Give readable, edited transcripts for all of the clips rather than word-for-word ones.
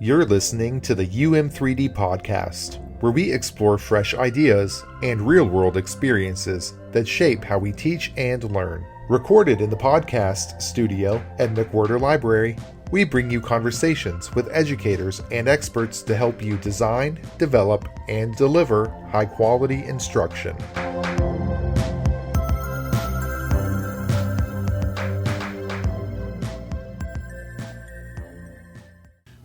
You're listening to the UM3D Podcast, where we explore fresh ideas and real-world experiences that shape how we teach and learn. Recorded in the podcast studio at McWhirter Library, we bring you conversations with educators and experts to help you design, develop, and deliver high-quality instruction.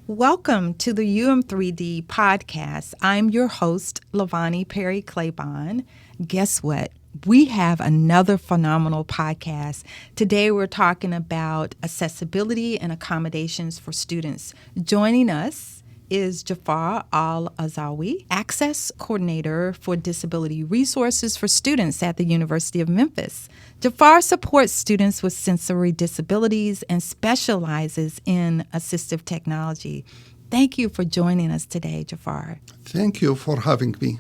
Welcome to the UM3D Podcast. I'm your host, Lavonnie Perry-Claybon. Guess what? We have another phenomenal podcast. Today we're talking about accessibility and accommodations for students. Joining us is Jaafar Al-Azaawi, Access Coordinator for Disability Resources for Students at the University of Memphis. Jaafar supports students with sensory disabilities and specializes in assistive technology. Thank you for joining us today, Jaafar. Thank you for having me.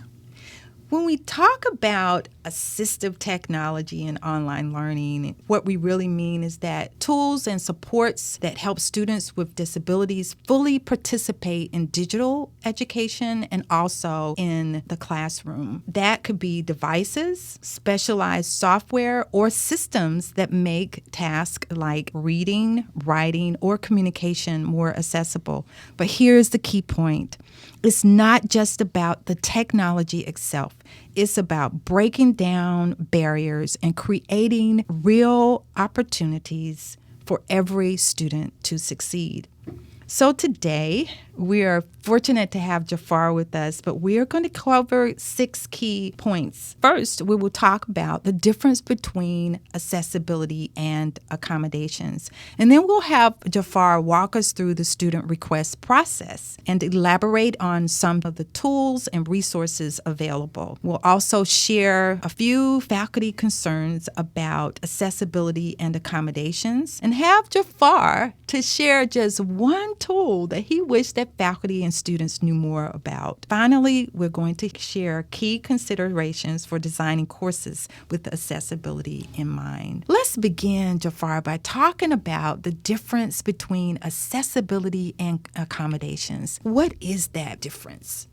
When we talk about assistive technology and online learning, what we really mean is that tools and supports that help students with disabilities fully participate in digital education and also in the classroom. That could be devices, specialized software, or systems that make tasks like reading, writing, or communication more accessible. But here's the key point. It's not just about the technology itself. It's about breaking down barriers and creating real opportunities for every student to succeed. So today, we are fortunate to have Jaafar with us, but we are going to cover 6 key points. First, we will talk about the difference between accessibility and accommodations. And then we'll have Jaafar walk us through the student request process and elaborate on some of the tools and resources available. We'll also share a few faculty concerns about accessibility and accommodations and have Jaafar to share just one tool that he wished that faculty and students knew more about. Finally, we're going to share key considerations for designing courses with accessibility in mind. Let's begin, Jaafar, by talking about the difference between accessibility and accommodations. What is that difference?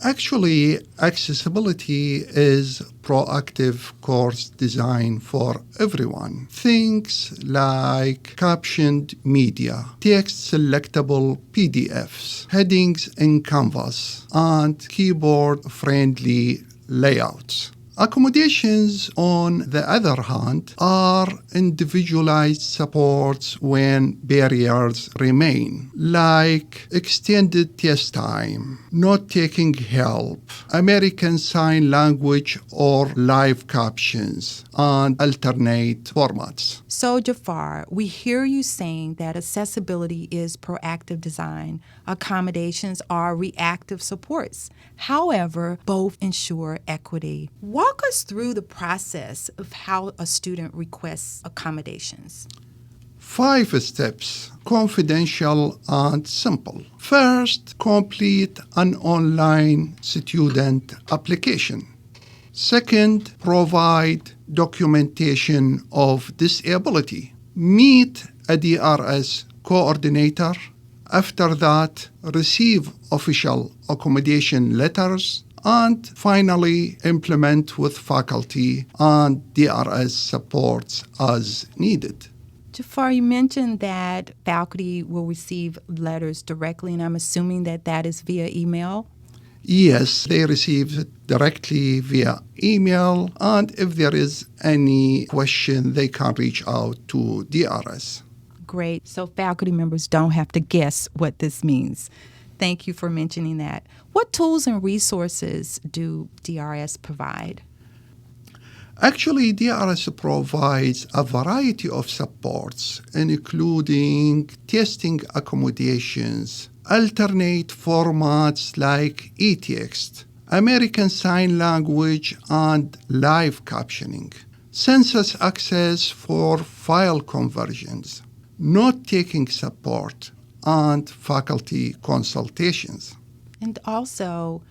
Actually, accessibility is proactive course design for everyone. Things like captioned media, text selectable PDFs, headings in Canvas, and keyboard-friendly layouts. Accommodations, on the other hand, are individualized supports when barriers remain, like extended test time, not taking help, American Sign Language or live captions, and alternate formats. So, Jaafar, we hear you saying that accessibility is proactive design. Accommodations are reactive supports. However, both ensure equity. Walk us through the process of how a student requests accommodations. 5 steps, confidential and simple. First, complete an online student application. Second, provide documentation of disability. Meet a DRS coordinator. After that, receive official accommodation letters. And finally, implement with faculty and DRS supports as needed. Jaafar, you mentioned that faculty will receive letters directly, and I'm assuming that that is via email? Yes, they receive it directly via email, and if there is any question, they can reach out to DRS. Great. So faculty members don't have to guess what this means. Thank you for mentioning that. What tools and resources do DRS provide? Actually, DRS provides a variety of supports, including testing accommodations, alternate formats like e-text, American Sign Language, and live captioning, Sensus Access for file conversions, note-taking support, and faculty consultations. And also,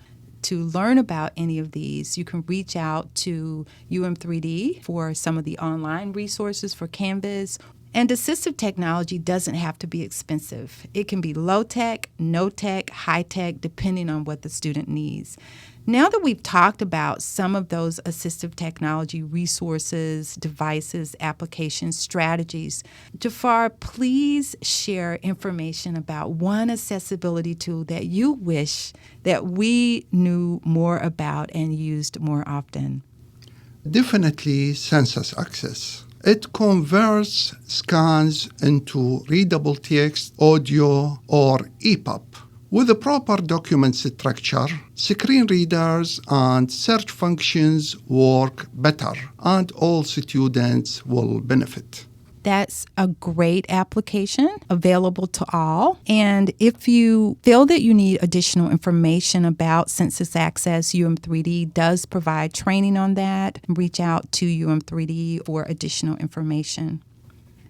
to learn about any of these, you can reach out to UM3D for some of the online resources for Canvas And assistive technology doesn't have to be expensive. It can be low tech, no tech, high tech, depending on what the student needs. Now that we've talked about some of those assistive technology resources, devices, applications, strategies, Jaafar, please share information about one accessibility tool that you wish that we knew more about and used more often. Definitely Sensus Access. It converts scans into readable text, audio, or EPUB. With the proper document structure, screen readers and search functions work better, and all students will benefit. That's a great application available to all. And if you feel that you need additional information about Sensus Access, UM3D does provide training on that. Reach out to UM3D for additional information.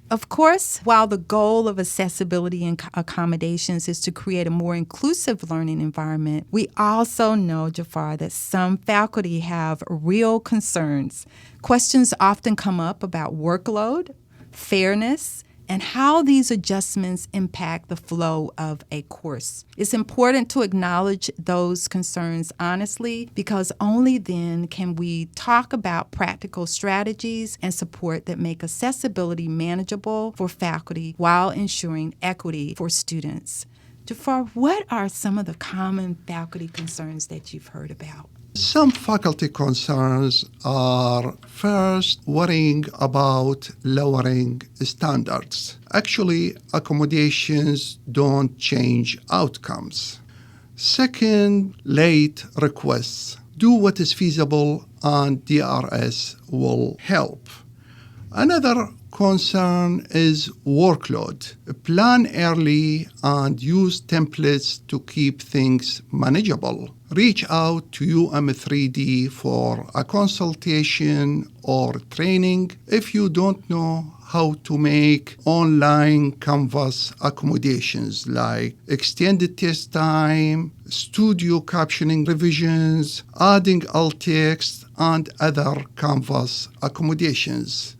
Of course, while the goal of accessibility and accommodations is to create a more inclusive learning environment, we also know, Jaafar, that some faculty have real concerns. Questions often come up about workload, fairness, and how these adjustments impact the flow of a course. It's important to acknowledge those concerns honestly, because only then can we talk about practical strategies and support that make accessibility manageable for faculty while ensuring equity for students. Jaafar, what are some of the common faculty concerns that you've heard about? Some faculty concerns are first worrying about lowering standards. Actually, accommodations don't change outcomes. Second, late requests. Do what is feasible and DRS will help. Another concern is workload. Plan early and use templates to keep things manageable. Reach out to UM3D for a consultation or training if you don't know how to make online Canvas accommodations like extended test time, studio captioning revisions, adding alt text, and other Canvas accommodations.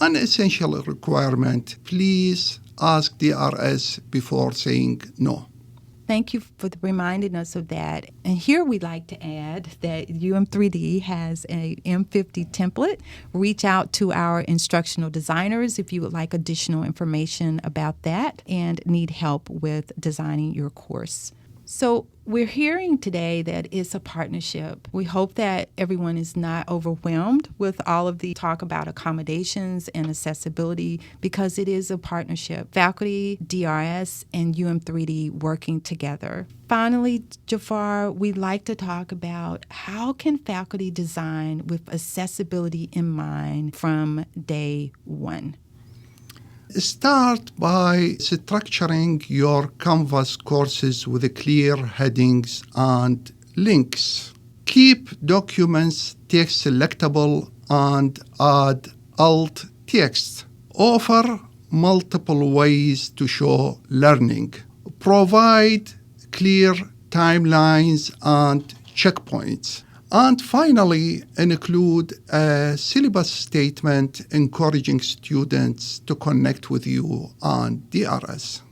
An essential requirement, please ask DRS before saying no. Thank you for reminding us of that. And here we'd like to add that UM3D has a M50 template. Reach out to our instructional designers if you would like additional information about that and need help with designing your course. So we're hearing today that it's a partnership. We hope that everyone is not overwhelmed with all of the talk about accommodations and accessibility, because it is a partnership. Faculty, DRS, and UM3D working together. Finally, Jaafar, we'd like to talk about how can faculty design with accessibility in mind from day one? Start by structuring your Canvas courses with clear headings and links. Keep documents text selectable and add alt text. Offer multiple ways to show learning. Provide clear timelines and checkpoints. And finally, include a syllabus statement encouraging students to connect with you on DRS.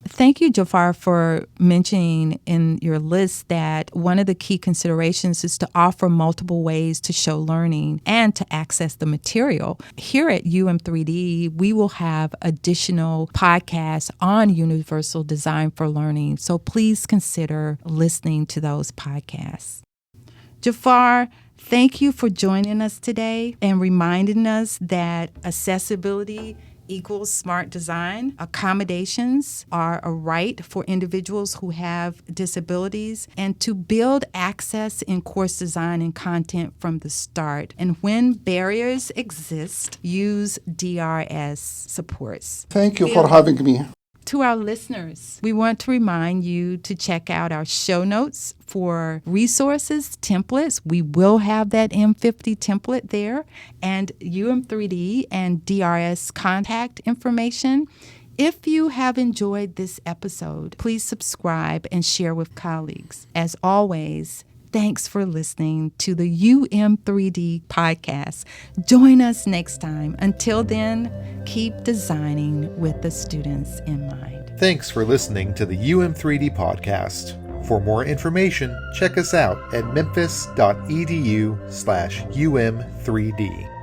Thank you, Jaafar, for mentioning in your list that one of the key considerations is to offer multiple ways to show learning and to access the material. Here at UM3D, we will have additional podcasts on universal design for learning, so please consider listening to those podcasts. Jaafar, thank you for joining us today and reminding us that accessibility equals smart design. Accommodations are a right for individuals who have disabilities, and to build access in course design and content from the start. And when barriers exist, use DRS supports. Thank you for having me. To our listeners, we want to remind you to check out our show notes for resources, templates. We will have that M50 template there, and UM3D and DRS contact information. If you have enjoyed this episode, please subscribe and share with colleagues. As always, thanks for listening to the UM3D Podcast. Join us next time. Until then, keep designing with the students in mind. Thanks for listening to the UM3D Podcast. For more information, check us out at memphis.edu/UM3D.